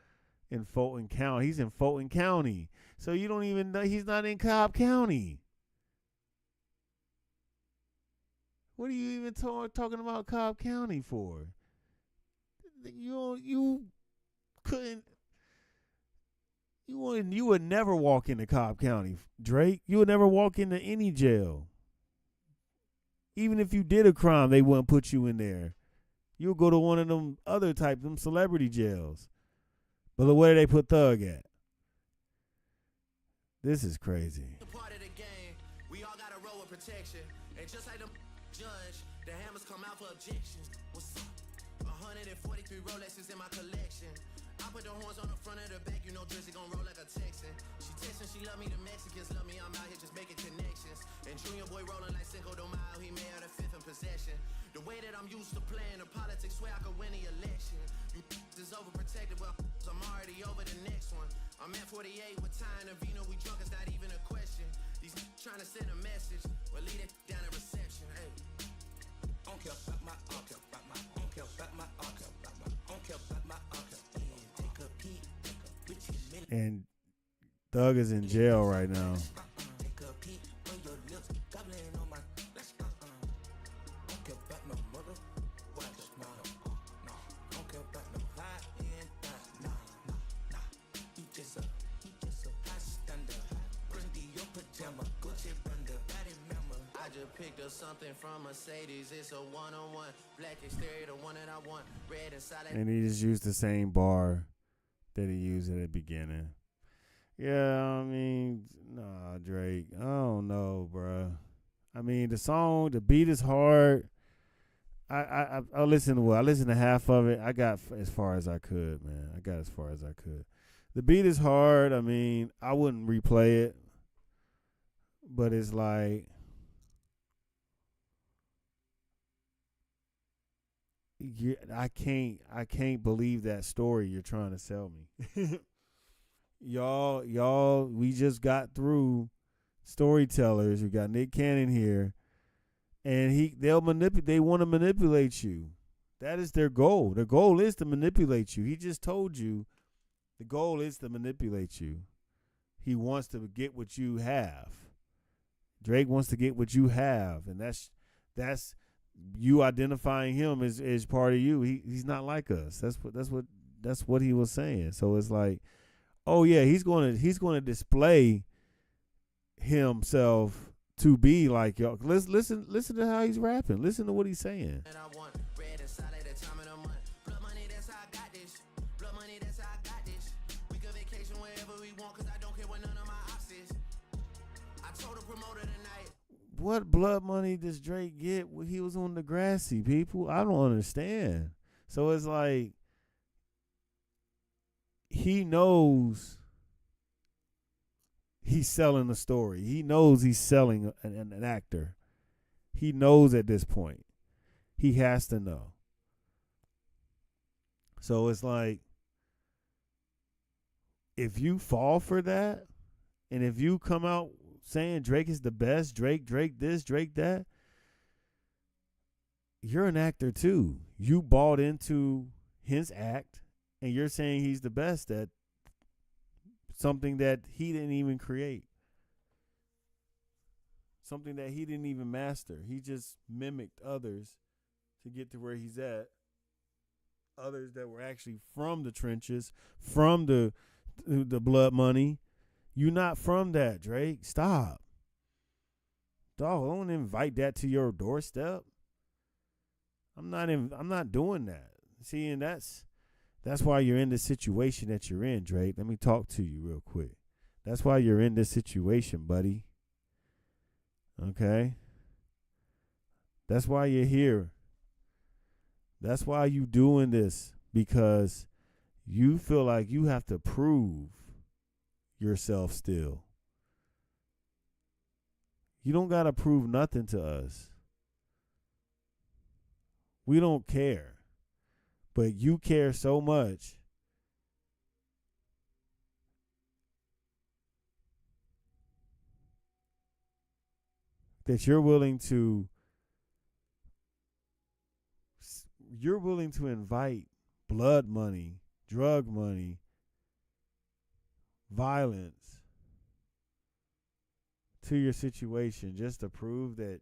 in Fulton County. He's in Fulton County. So you don't even know he's not in Cobb County. What are you even talking about Cobb County for? You would never walk into Cobb County, Drake. You would never walk into any jail. Even if you did a crime, they wouldn't put you in there. You'll go to one of them other type, them celebrity jails. But look, where do they put Thug at? This is crazy. Part of the game, we all got a roll of protection, and just like the judge, the hammers come out for objections. What's up? 143 Rolexes in my collection. I put the horns on the front of the back, you know Drizzy gon' roll like a Texan. She texting, she love me, the Mexicans love me, I'm out here just making connections. And Junior Boy rolling like Cinco de Mayo, he made out of 5th in possession. The way that I'm used to playing the politics, swear I could win the election. You is overprotected, well, I'm already over the next one. I'm at 48 with Ty and Vino, we drunk, it's not even a question. These trying to send a message, well, lead it down at reception, hey. Don't care about my uncle, don't care about my uncle, don't care about my uncle. Take a peek, And Thug is in jail right now. take a peek on your lips, gobbling on my, don't care about no mother, watch, no, don't care about no high end, nah. You just a high standard, Brandy your pajama, Gucci bundle, body member. I just picked up something from Mercedes, it's a one-on-one, black exterior, the one that I want, red inside. And he just used the same bar that he used at the beginning. Yeah, I mean, nah, Drake. I don't know, bruh. I mean, the beat is hard. I listened to half of it. I got as far as I could, man. The beat is hard. I mean, I wouldn't replay it, but it's like, I can't believe that story you're trying to sell me. Y'all, we just got through storytellers. We got Nick Cannon here, and they want to manipulate you. That is their goal. Their goal is to manipulate you. He just told you the goal is to manipulate you. He wants to get what you have. Drake wants to get what you have, and that's you identifying him as part of you. He's not like us. That's what he was saying. So it's like, oh yeah, he's going to display himself to be like y'all. Listen to how he's rapping. Listen to what he's saying. And I want red inside at the time of the month. Blood money, that's how I got this. Blood money, that's how I got this. We can vacation wherever we want, cause I don't care what none of my ops is. I told the promoter tonight. What blood money does Drake get when he was on Degrassi, people? I don't understand. So it's like, he knows he's selling a story. He knows he's selling an actor. He knows at this point. He has to know. So it's like, if you fall for that, and if you come out saying Drake is the best, Drake this, Drake that, you're an actor too. You bought into his act, and you're saying he's the best at something that he didn't even create. Something that he didn't even master. He just mimicked others to get to where he's at. Others that were actually from the trenches, from the blood money. You not from that, Drake. Stop. Dog, don't invite that to your doorstep. I'm not doing that. See, and that's why you're in the situation that you're in, Drake. Let me talk to you real quick. That's why you're in this situation, buddy. Okay? That's why you're here. That's why you doing this, because you feel like you have to prove yourself still. You don't got to prove nothing to us. We don't care. But you care so much that you're willing to invite blood money, drug money, violence to your situation just to prove that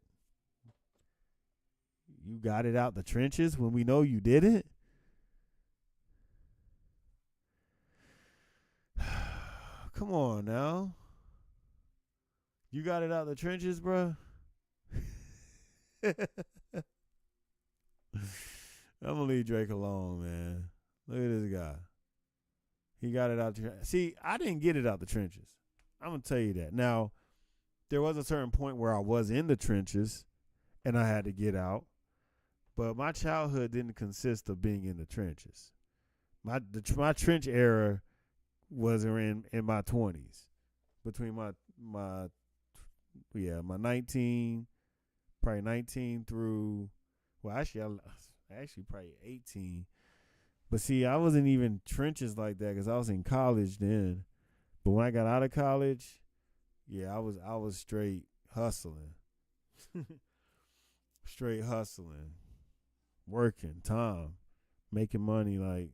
you got it out the trenches when we know you didn't. Come on now. You got it out the trenches, bro. I'm gonna leave Drake alone, man. Look at this guy. He got it out the trenches. See, I didn't get it out the trenches. I'm gonna tell you that. Now, there was a certain point where I was in the trenches and I had to get out. But my childhood didn't consist of being in the trenches. My trench era was in my 20s, between my 19 through, well, actually probably 18. But see, I wasn't even trenches like that because I was in college then. But when I got out of college, yeah, I was straight hustling. Straight hustling. Working, time, making money like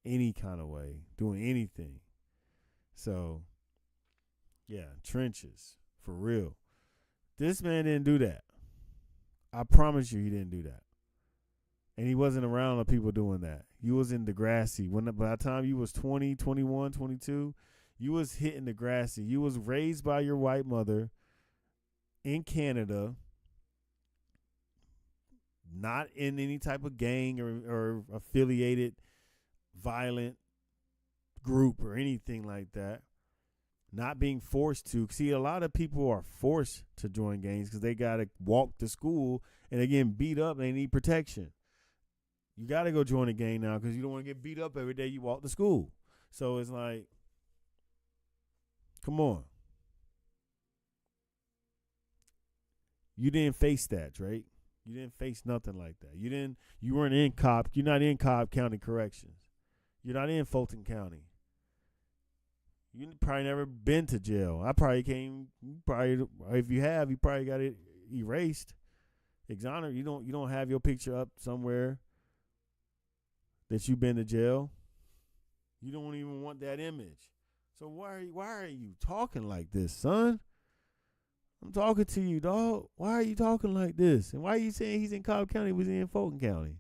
any kind of way, doing anything. So, yeah, trenches, for real. This man didn't do that. I promise you he didn't do that. And he wasn't around the people doing that. You was in Degrassi. By the time you was 20, 21, 22, you was hitting Degrassi. You was raised by your white mother in Canada, not in any type of gang or affiliated violent group or anything like that. Not being forced to. See, a lot of people are forced to join gangs because they got to walk to school and they getting beat up and they need protection. You got to go join a gang now because you don't want to get beat up every day you walk to school. So it's like, come on. You didn't face that, Drake. You didn't face nothing like that. You weren't in Cobb. You're not in Cobb County Corrections. You're not in Fulton County. You probably never been to jail. I probably came. If you have, you probably got it erased, exonerated. You don't have your picture up somewhere that you've been to jail. You don't even want that image. So why are you talking like this, son? I'm talking to you, dog. Why are you talking like this? And why are you saying he's in Cobb County? Was he in Fulton County?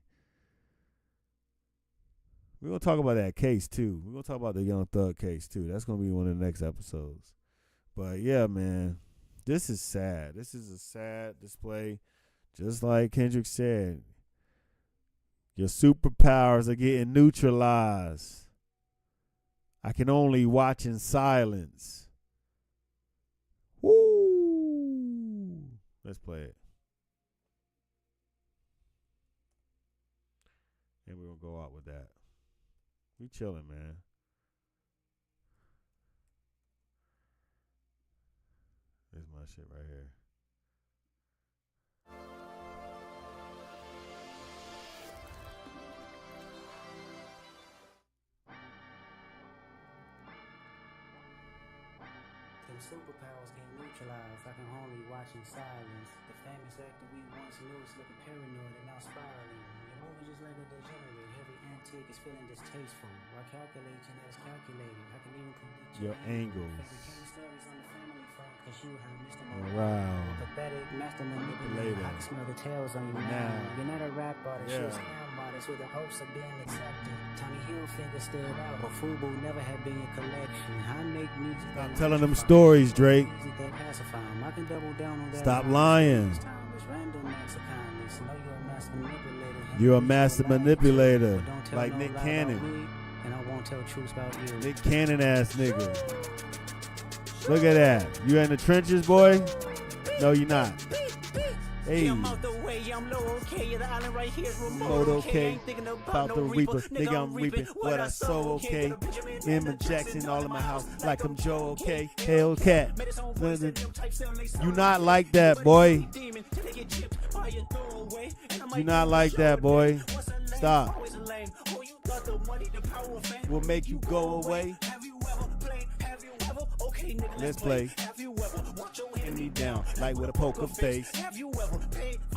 We're going to talk about that case, too. We're going to talk about the Young Thug case, too. That's going to be one of the next episodes. But, yeah, man, this is sad. This is a sad display. Just like Kendrick said, your superpowers are getting neutralized. I can only watch in silence. Woo! Let's play it. And we're going to go out with that. We chilling, man. This is my shit right here. Them superpowers get neutralized. I can only watch in silence. The famous actor we once knew is looking paranoid and now spiraling. Your movie just like a degenerate. Every antique is feeling distasteful. Why calculate you as calculated? I can even predict your angles. Fabricating stories on the family front, cause you heard Mr. Wow. Pathetic master manipulator. I can smell the tails on you now. You're not a rap artist, you're a scam artist with the hopes of being accepted. Tommy Hilfiger stood out, but Fubu never had been in collection. I make music. Stop telling them stories, Drake. I can double down on that. Stop lying. You're a master manipulator, like Nick Cannon. And I won't tell truths about you. Nick Cannon ass nigga. Look at that. You in the trenches, boy? No, you're not. Hey. I'm out the way, I'm low, okay. The island right here is remote, okay. Ain't thinking about the reaper. Nigga, I'm reaping what I sow, okay. Emma Jackson all in my house like I'm Joe, okay. Hellcat. You not like that, boy. You not like that, boy. Stop. Will make you go away. Let's play. Hand me down like with a poker face.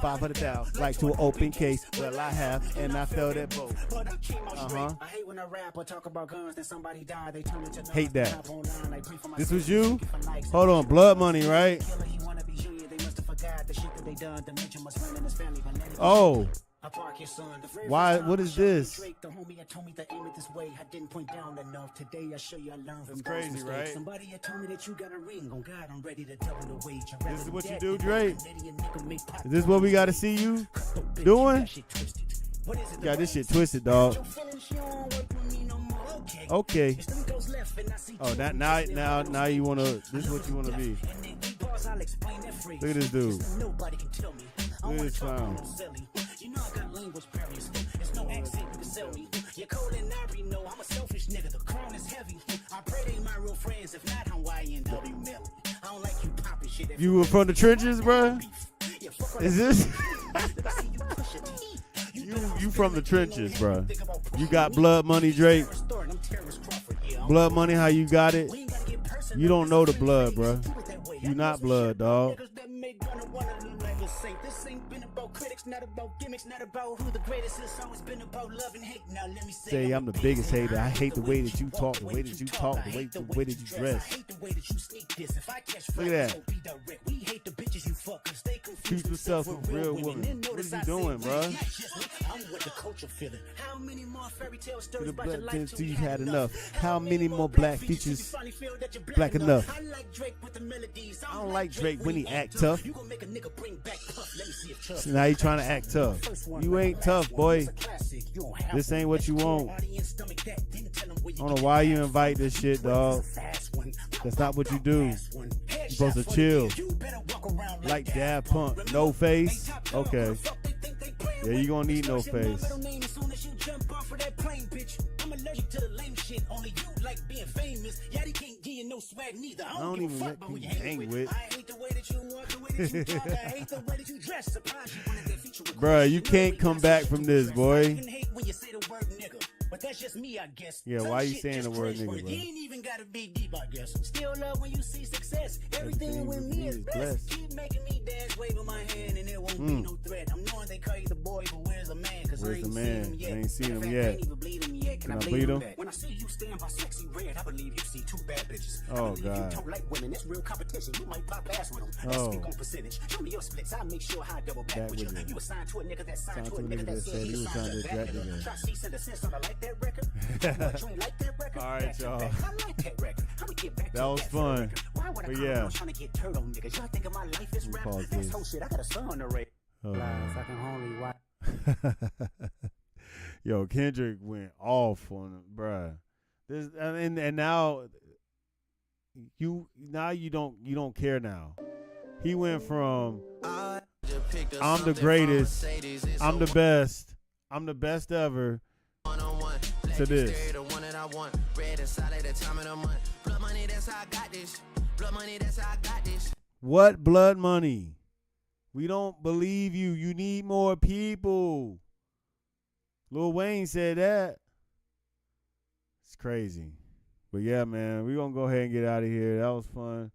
500,000 like to an open case. Well, I have, and I felt that both. I hate when I rap or talk about guns, then somebody died. They turn into hate that. This was you? Hold on, Blood Money, right? Oh. Why? What is this? That's crazy, right? This is what you do, Drake? Is this what we got to see you doing? Got this shit twisted, dog. Okay. Oh, now you wanna? This is what you wanna be? Look at this dude. Look at this clown. You know I got language barriers. There's no accent you can sell me. You're cold and I already know I'm a selfish nigga. The crown is heavy. I pray they my real friends. If not, Hawaiian W Melly. I don't like you popping shit. You were from the trenches, bro? Is this? you from the trenches, bro? You got Blood Money, Drake? Blood Money, how you got it? You don't know the blood, bro. You not blood, dog. This ain't been about critics, not about gimmicks, not about who the greatest is. Always been about love and hate. Now let me say I'm the biggest hater. I hate the way that you talk, the way that you talk, the way that you dress. Look at that. Keep yourself a real woman. What is you doing, bro? I'm with the culture feeling. How many more fairy tale stories about your life till you had enough? How many more black features? Black enough. I don't like Drake when he act tough. So now you trying to act tough. You ain't tough, boy. This ain't what you want. I don't know why you invite this shit, dog. That's not what you do. You're supposed to chill. Like Daft Punk. No face? Okay. Yeah, you gonna need no face. I don't even let people hang with. Bruh, you can't come back from this, boy. But that's just me, I guess. Yeah, why are you saying the word nigga, bro? You ain't even gotta be deep, I guess. Still love when you see success. Everything with me is blessed. Keep making me dance, waving my hand, and it won't be no threat. I'm knowing they call you the boy, but where's the man? Cause I ain't seen him yet. I ain't seen him yet. I ain't even bleed him yet. Can I bleed him? When I see you stand by sexy red, I believe you see two bad bitches. Oh, God. You don't like women. It's real competition. You might pop ass with them. Let's speak on percentage. Show me your splits. I'll make sure I double back with you. You assigned to a nigga that signed to a nigga that said he was signed to that nigga. Try to see the sense on the like that record. All right, y'all. That was fun. But yeah. Pause this. Yo, Kendrick went off on him, bruh. This and now you don't care now. He went from I'm the greatest, I'm the best, I'm the best ever to this. What blood money? We don't believe you. You need more people. Lil Wayne said that. It's crazy. But yeah, man, we're going to go ahead and get out of here. That was fun.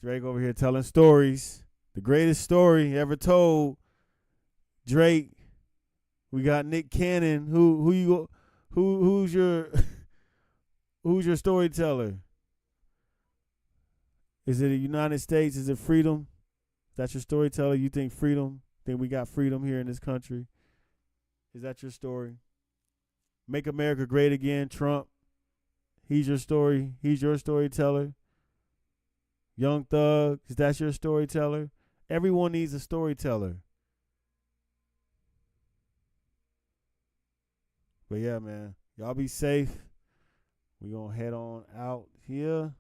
Drake over here telling stories. The greatest story ever told. Drake. We got Nick Cannon. Who's your who's your storyteller? Is it the United States? Is it freedom? That's your storyteller? You think freedom? Think we got freedom here in this country? Is that your story? Make America Great Again, Trump. He's your story. He's your storyteller. Young Thug, is that your storyteller? Everyone needs a storyteller. But yeah, man, y'all be safe. We gonna head on out here.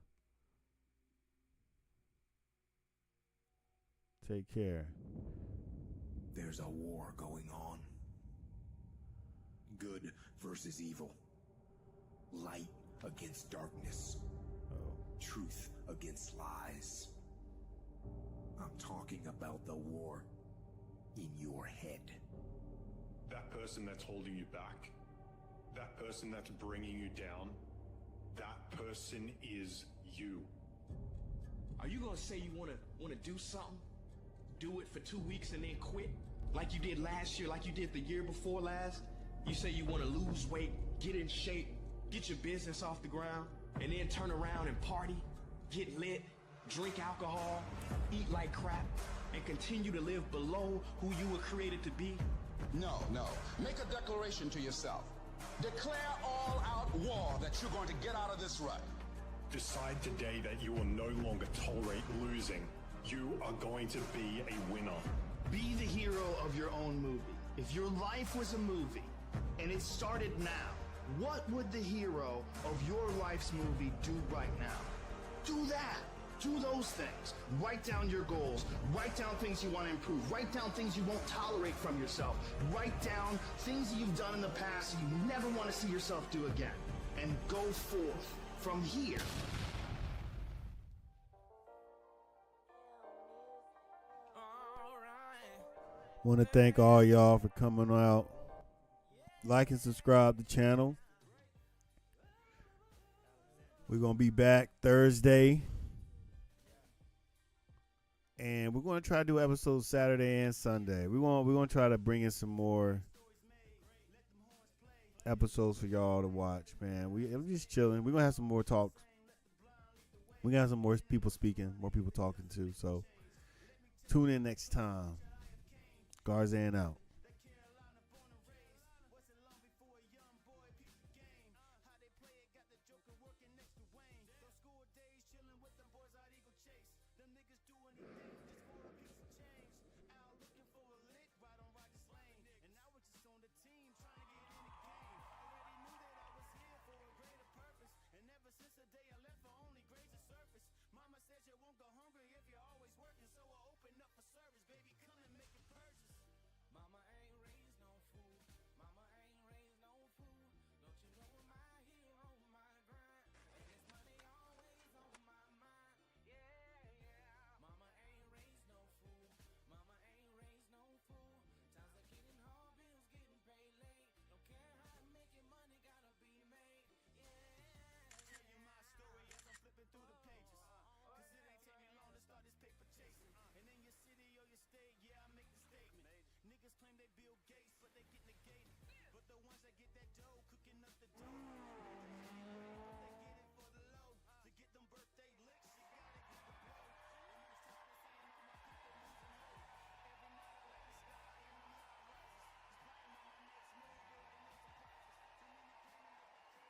Take care. There's a war going on. Good versus evil. Light against darkness. Truth against lies. I'm talking about the war in your head. That person that's holding you back, that person that's bringing you down, that person is you. Are you gonna say you wanna do something? Do it for 2 weeks and then quit? Like you did last year, like you did the year before last? You say you wanna lose weight, get in shape, get your business off the ground, and then turn around and party, get lit, drink alcohol, eat like crap, and continue to live below who you were created to be? No. Make a declaration to yourself. Declare all-out war that you're going to get out of this rut. Decide today that you will no longer tolerate losing. You are going to be a winner. Be the hero of your own movie. If your life was a movie, and it started now, what would the hero of your life's movie do right now? Do that. Do those things. Write down your goals. Write down things you want to improve. Write down things you won't tolerate from yourself. Write down things that you've done in the past you never want to see yourself do again. And go forth from here. Want to thank all y'all for coming out. Like and subscribe to the channel. We're going to be back Thursday. And we're going to try to do episodes Saturday and Sunday. We're going to try to bring in some more episodes for y'all to watch, man. We're just chilling. We're going to have some more talks. We're going to have some more people speaking, more people talking too. So tune in next time. Garzan out.